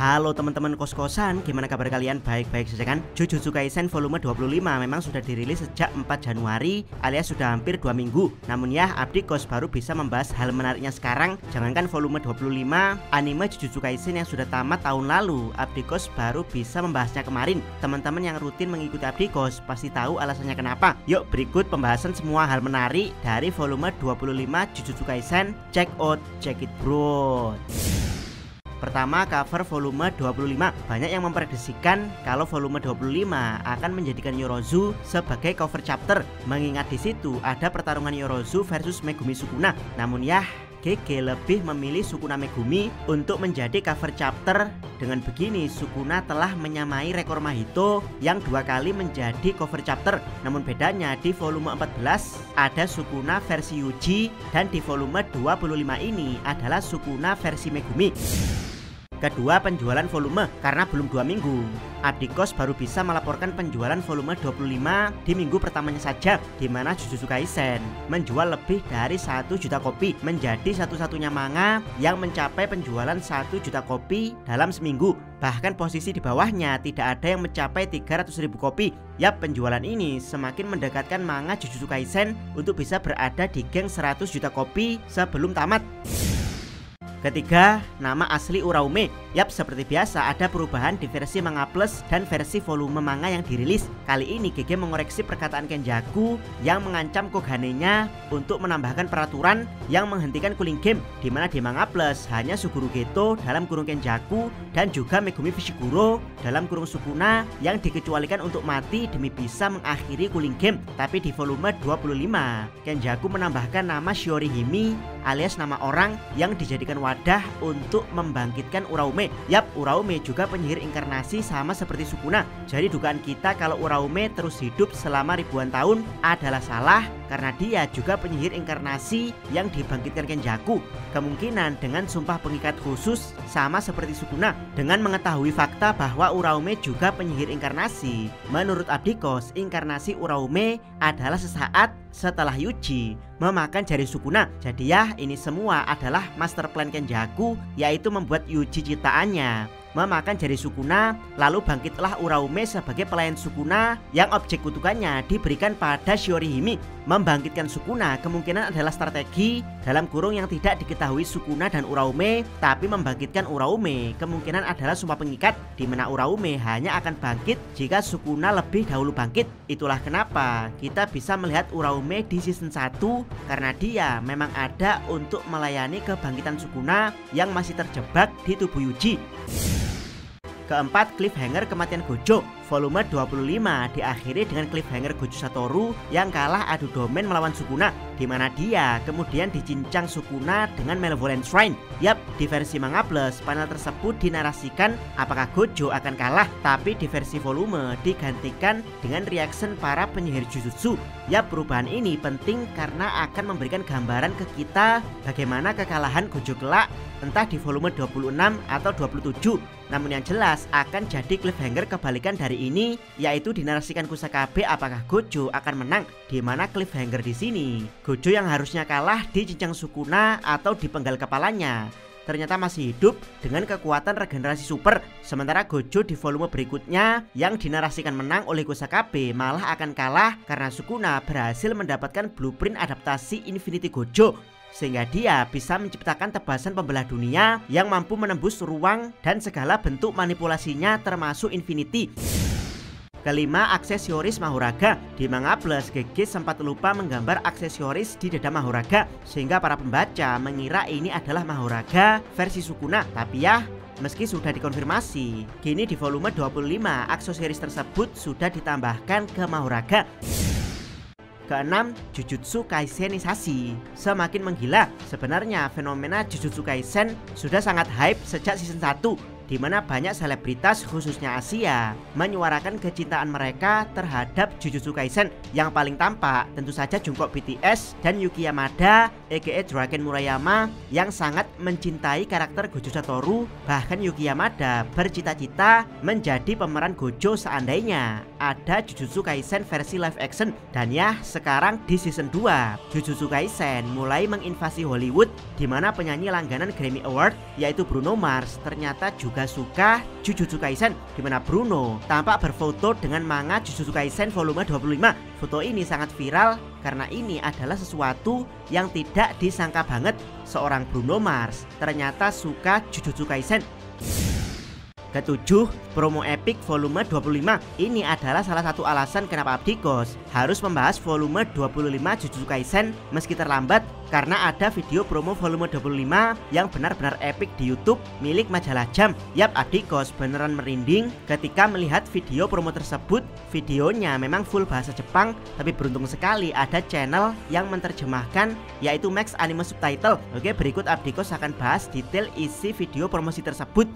Halo teman-teman kos-kosan, gimana kabar kalian? Baik-baik saja kan? Jujutsu Kaisen volume 25 memang sudah dirilis sejak 4 Januari alias sudah hampir 2 minggu. Namun ya, Abdi Kos baru bisa membahas hal menariknya sekarang. Jangankan volume 25, anime Jujutsu Kaisen yang sudah tamat tahun lalu, Abdi Kos baru bisa membahasnya kemarin. Teman-teman yang rutin mengikuti Abdi Kos pasti tahu alasannya kenapa. Yuk berikut pembahasan semua hal menarik dari volume 25 Jujutsu Kaisen. Check out, check it bro. Pertama, cover volume 25. Banyak yang memprediksikan kalau volume 25 akan menjadikan Yorozu sebagai cover chapter, mengingat di situ ada pertarungan Yorozu versus Megumi Sukuna. Namun ya, GG lebih memilih Sukuna Megumi untuk menjadi cover chapter. Dengan begini, Sukuna telah menyamai rekor Mahito yang 2 kali menjadi cover chapter. Namun bedanya di volume 14 ada Sukuna versi Yuji, dan di volume 25 ini adalah Sukuna versi Megumi. Kedua, penjualan volume. Karena belum 2 minggu, Abdi Kos baru bisa melaporkan penjualan volume 25 di minggu pertamanya saja, di mana Jujutsu Kaisen menjual lebih dari 1 juta kopi, menjadi satu-satunya manga yang mencapai penjualan 1 juta kopi dalam seminggu. Bahkan posisi di bawahnya tidak ada yang mencapai 300.000 kopi. Yap, penjualan ini semakin mendekatkan manga Jujutsu Kaisen untuk bisa berada di geng 100 juta kopi sebelum tamat. Ketiga, nama asli Uraume. Yap, seperti biasa ada perubahan di versi manga plus dan versi volume manga yang dirilis. Kali ini GG mengoreksi perkataan Kenjaku yang mengancam Koganenya untuk menambahkan peraturan yang menghentikan cooling game, dimana di manga plus hanya Suguru Geto dalam kurung Kenjaku dan juga Megumi Fushiguro dalam kurung Sukuna yang dikecualikan untuk mati demi bisa mengakhiri cooling game. Tapi di volume 25, Kenjaku menambahkan nama Shiorihime alias nama orang yang dijadikan wadah untuk membangkitkan Uraume. Yap, Uraume juga penyihir inkarnasi sama seperti Sukuna. Jadi dugaan kita kalau Uraume terus hidup selama ribuan tahun adalah salah, karena dia juga penyihir inkarnasi yang dibangkitkan Kenjaku. Kemungkinan dengan sumpah pengikat khusus sama seperti Sukuna. Dengan mengetahui fakta bahwa Uraume juga penyihir inkarnasi, menurut Abdi Kos, inkarnasi Uraume adalah sesaat setelah Yuji memakan jari Sukuna. Jadi ya, ini semua adalah master plan Kenjaku, yaitu membuat Yuji ciptaannya memakan jari Sukuna, lalu bangkitlah Uraume sebagai pelayan Sukuna yang objek kutukannya diberikan pada Shiorihime. Membangkitkan Sukuna kemungkinan adalah strategi dalam kurung yang tidak diketahui Sukuna dan Uraume, tapi membangkitkan Uraume kemungkinan adalah sumpah pengikat, di mana Uraume hanya akan bangkit jika Sukuna lebih dahulu bangkit. Itulah kenapa kita bisa melihat Uraume di season 1, karena dia memang ada untuk melayani kebangkitan Sukuna yang masih terjebak di tubuh Yuji. Keempat, cliffhanger kematian Gojo. Volume 25 diakhiri dengan cliffhanger Gojo Satoru yang kalah adu domain melawan Sukuna, di mana dia kemudian dicincang Sukuna dengan Malevolent Shrine. Yap, di versi manga plus panel tersebut dinarasikan apakah Gojo akan kalah, tapi di versi volume digantikan dengan reaction para penyihir Jujutsu. Yap, perubahan ini penting karena akan memberikan gambaran ke kita bagaimana kekalahan Gojo kelak, entah di volume 26 atau 27. Namun yang jelas akan jadi cliffhanger kebalikan dari ini, yaitu dinarasikan Kusakabe apakah Gojo akan menang, di mana cliffhanger di sini Gojo yang harusnya kalah dicincang Sukuna atau dipenggal kepalanya ternyata masih hidup dengan kekuatan regenerasi super. Sementara Gojo di volume berikutnya yang dinarasikan menang oleh Kusakabe malah akan kalah karena Sukuna berhasil mendapatkan blueprint adaptasi Infinity Gojo, sehingga dia bisa menciptakan tebasan pembelah dunia yang mampu menembus ruang dan segala bentuk manipulasinya termasuk Infinity. Kelima, aksesoris Mahoraga. Di manga plus GG sempat lupa menggambar aksesoris di dada Mahoraga, sehingga para pembaca mengira ini adalah Mahoraga versi Sukuna. Tapi ya, meski sudah dikonfirmasi, kini di volume 25 aksesoris tersebut sudah ditambahkan ke Mahoraga. Keenam, Jujutsu Kaisenisasi semakin menggila. Sebenarnya fenomena Jujutsu Kaisen sudah sangat hype sejak season 1, di mana banyak selebritas khususnya Asia menyuarakan kecintaan mereka terhadap Jujutsu Kaisen. Yang paling tampak tentu saja Jungkook BTS dan Yuki Yamada aka Draken Murayama yang sangat mencintai karakter Gojo Satoru. Bahkan Yuki Yamada bercita-cita menjadi pemeran Gojo seandainya ada Jujutsu Kaisen versi live action. Dan ya, sekarang di season 2 Jujutsu Kaisen mulai menginvasi Hollywood, di mana penyanyi langganan Grammy Award yaitu Bruno Mars ternyata juga suka Jujutsu Kaisen, di mana Bruno tampak berfoto dengan manga Jujutsu Kaisen volume 25. Foto ini sangat viral karena ini adalah sesuatu yang tidak disangka banget. Seorang Bruno Mars ternyata suka Jujutsu Kaisen. Ketujuh, promo Epic volume 25. Ini adalah salah satu alasan kenapa Abdikos harus membahas volume 25 Jujutsu Kaisen meski terlambat, karena ada video promo volume 25 yang benar-benar epic di YouTube milik majalah Jam. Yap, Abdikos beneran merinding ketika melihat video promo tersebut. Videonya memang full bahasa Jepang, tapi beruntung sekali ada channel yang menerjemahkan, yaitu Max Anime Subtitle. Oke, berikut Abdikos akan bahas detail isi video promosi tersebut.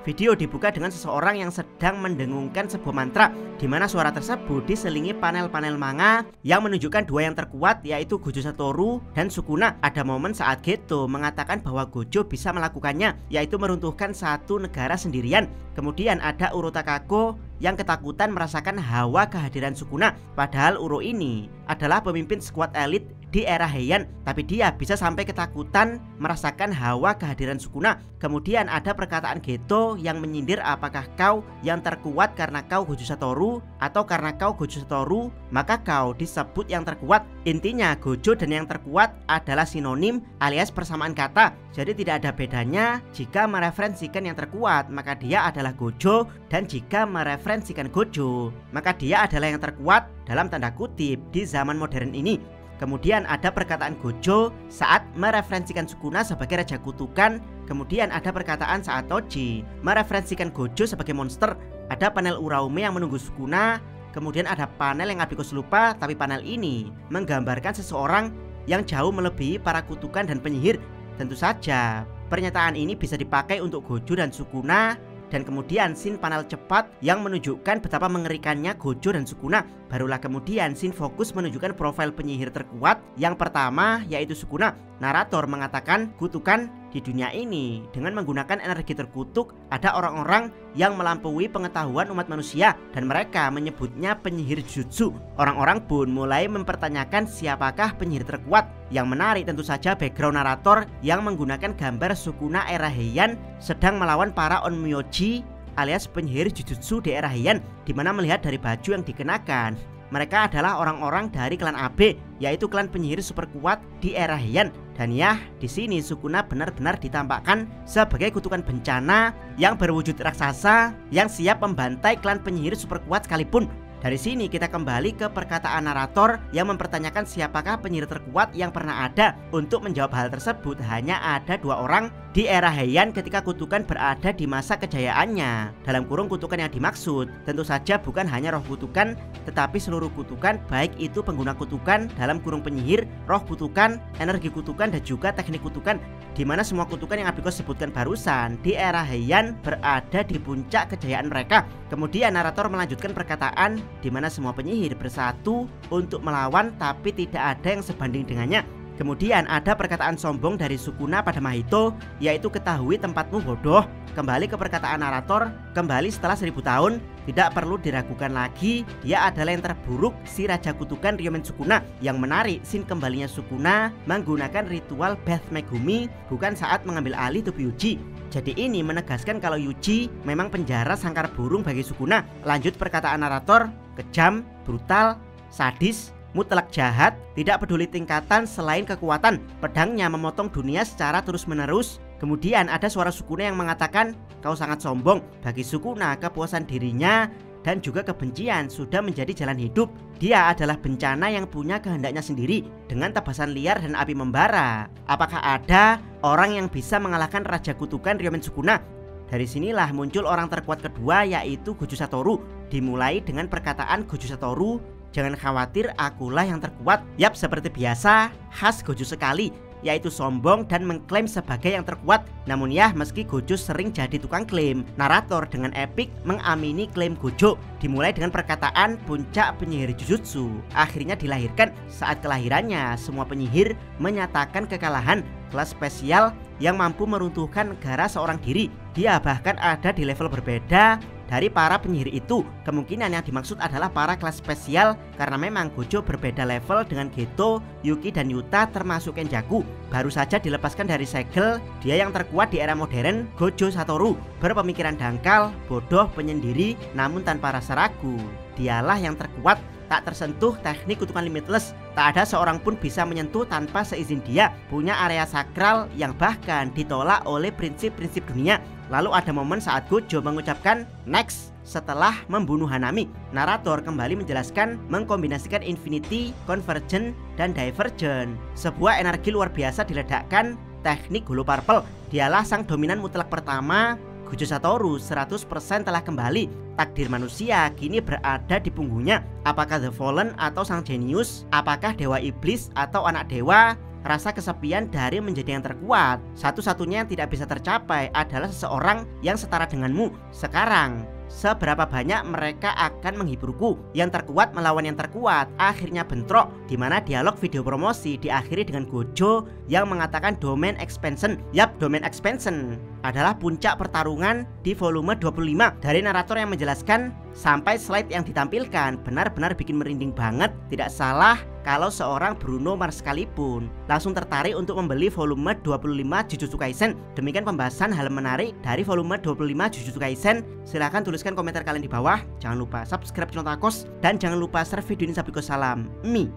Video dibuka dengan seseorang yang sedang mendengungkan sebuah mantra, di mana suara tersebut diselingi panel-panel manga yang menunjukkan dua yang terkuat, yaitu Gojo Satoru dan Sukuna. Ada momen saat Geto mengatakan bahwa Gojo bisa melakukannya, yaitu meruntuhkan satu negara sendirian. Kemudian ada Uro Takako yang ketakutan merasakan hawa kehadiran Sukuna. Padahal Uro ini adalah pemimpin skuad elit di era Heian, tapi dia bisa sampai ketakutan merasakan hawa kehadiran Sukuna. Kemudian ada perkataan Geto yang menyindir, apakah kau yang terkuat karena kau Gojo Satoru, atau karena kau Gojo Satoru maka kau disebut yang terkuat. Intinya Gojo dan yang terkuat adalah sinonim alias persamaan kata. Jadi tidak ada bedanya jika mereferensikan yang terkuat maka dia adalah Gojo, dan jika mereferensikan Gojo maka dia adalah yang terkuat dalam tanda kutip di zaman modern ini. Kemudian ada perkataan Gojo saat mereferensikan Sukuna sebagai raja kutukan. Kemudian ada perkataan saat Toji mereferensikan Gojo sebagai monster. Ada panel Uraume yang menunggu Sukuna. Kemudian ada panel yang Abdikos lupa, tapi panel ini menggambarkan seseorang yang jauh melebihi para kutukan dan penyihir. Tentu saja pernyataan ini bisa dipakai untuk Gojo dan Sukuna. Dan kemudian scene panel cepat yang menunjukkan betapa mengerikannya Gojo dan Sukuna. Barulah kemudian scene fokus menunjukkan profil penyihir terkuat. Yang pertama yaitu Sukuna. Narator mengatakan kutukan di dunia ini dengan menggunakan energi terkutuk ada orang-orang yang melampaui pengetahuan umat manusia, dan mereka menyebutnya penyihir jutsu. Orang-orang pun mulai mempertanyakan siapakah penyihir terkuat. Yang menarik tentu saja background narator yang menggunakan gambar Sukuna era Heian sedang melawan para onmyoji alias penyihir jujutsu di era Heian, dimana melihat dari baju yang dikenakan mereka adalah orang-orang dari klan AB, yaitu klan penyihir super kuat di era Heian. Dan ya, di sini Sukuna benar-benar ditampakkan sebagai kutukan bencana yang berwujud raksasa yang siap membantai klan penyihir super kuat sekalipun. Dari sini kita kembali ke perkataan narator yang mempertanyakan siapakah penyihir terkuat yang pernah ada. Untuk menjawab hal tersebut hanya ada dua orang di era Heian ketika kutukan berada di masa kejayaannya. Dalam kurung kutukan yang dimaksud tentu saja bukan hanya roh kutukan, tetapi seluruh kutukan, baik itu pengguna kutukan dalam kurung penyihir, roh kutukan, energi kutukan, dan juga teknik kutukan, di mana semua kutukan yang Abdikos sebutkan barusan di era Heian berada di puncak kejayaan mereka. Kemudian narator melanjutkan perkataan di mana semua penyihir bersatu untuk melawan, tapi tidak ada yang sebanding dengannya. Kemudian ada perkataan sombong dari Sukuna pada Mahito, yaitu ketahui tempatmu bodoh. Kembali ke perkataan narator, kembali setelah 1000 tahun, tidak perlu diragukan lagi, dia adalah yang terburuk, si Raja Kutukan Ryomen Sukuna. Yang menarik, scene kembalinya Sukuna menggunakan ritual Bath Megumi, bukan saat mengambil alih tubuh Yuji. Jadi ini menegaskan kalau Yuji memang penjara sangkar burung bagi Sukuna. Lanjut perkataan narator, kejam, brutal, sadis, mutlak jahat, tidak peduli tingkatan selain kekuatan. Pedangnya memotong dunia secara terus-menerus. Kemudian ada suara Sukuna yang mengatakan, kau sangat sombong. Bagi Sukuna, kepuasan dirinya dan juga kebencian sudah menjadi jalan hidup. Dia adalah bencana yang punya kehendaknya sendiri dengan tebasan liar dan api membara. Apakah ada orang yang bisa mengalahkan Raja Kutukan Ryomen Sukuna? Dari sinilah muncul orang terkuat kedua, yaitu Gojo Satoru. Dimulai dengan perkataan Gojo Satoru, "Jangan khawatir, akulah yang terkuat." Yap, seperti biasa, khas Gojo sekali, yaitu sombong dan mengklaim sebagai yang terkuat. Namun ya, meski Gojo sering jadi tukang klaim, narator dengan epik mengamini klaim Gojo. Dimulai dengan perkataan puncak penyihir Jujutsu akhirnya dilahirkan. Saat kelahirannya, semua penyihir menyatakan kekalahan. Kelas spesial yang mampu meruntuhkan negara seorang diri. Dia bahkan ada di level berbeda dari para penyihir itu. Kemungkinan yang dimaksud adalah para kelas spesial, karena memang Gojo berbeda level dengan Geto, Yuki, dan Yuta termasuk Kenjaku. Baru saja dilepaskan dari segel, dia yang terkuat di era modern, Gojo Satoru. Berpemikiran dangkal, bodoh, penyendiri, namun tanpa rasa ragu. Dialah yang terkuat, tak tersentuh teknik kutukan limitless. Tak ada seorang pun bisa menyentuh tanpa seizin dia. Punya area sakral yang bahkan ditolak oleh prinsip-prinsip dunia. Lalu ada momen saat Gojo mengucapkan next setelah membunuh Hanami. Narator kembali menjelaskan mengkombinasikan Infinity, Convergent, dan Divergent. Sebuah energi luar biasa diledakkan teknik Holo Purple. Dialah sang dominan mutlak pertama. Gojo Satoru 100% telah kembali. Takdir manusia kini berada di punggungnya. Apakah The Fallen atau sang jenius? Apakah dewa iblis atau anak dewa? Rasa kesepian dari menjadi yang terkuat, satu-satunya yang tidak bisa tercapai adalah seseorang yang setara denganmu. Sekarang, seberapa banyak mereka akan menghiburku? Yang terkuat melawan yang terkuat, akhirnya bentrok. Dimana dialog video promosi diakhiri dengan Gojo yang mengatakan domain expansion. Yap, domain expansion adalah puncak pertarungan di volume 25. Dari narator yang menjelaskan sampai slide yang ditampilkan benar-benar bikin merinding banget. Tidak salah kalau seorang Bruno Mars sekalipun langsung tertarik untuk membeli volume 25 Jujutsu Kaisen. Demikian pembahasan hal menarik dari volume 25 Jujutsu Kaisen. Silahkan tuliskan komentar kalian di bawah. Jangan lupa subscribe channel Takos, dan jangan lupa share video ini. Salam Mi.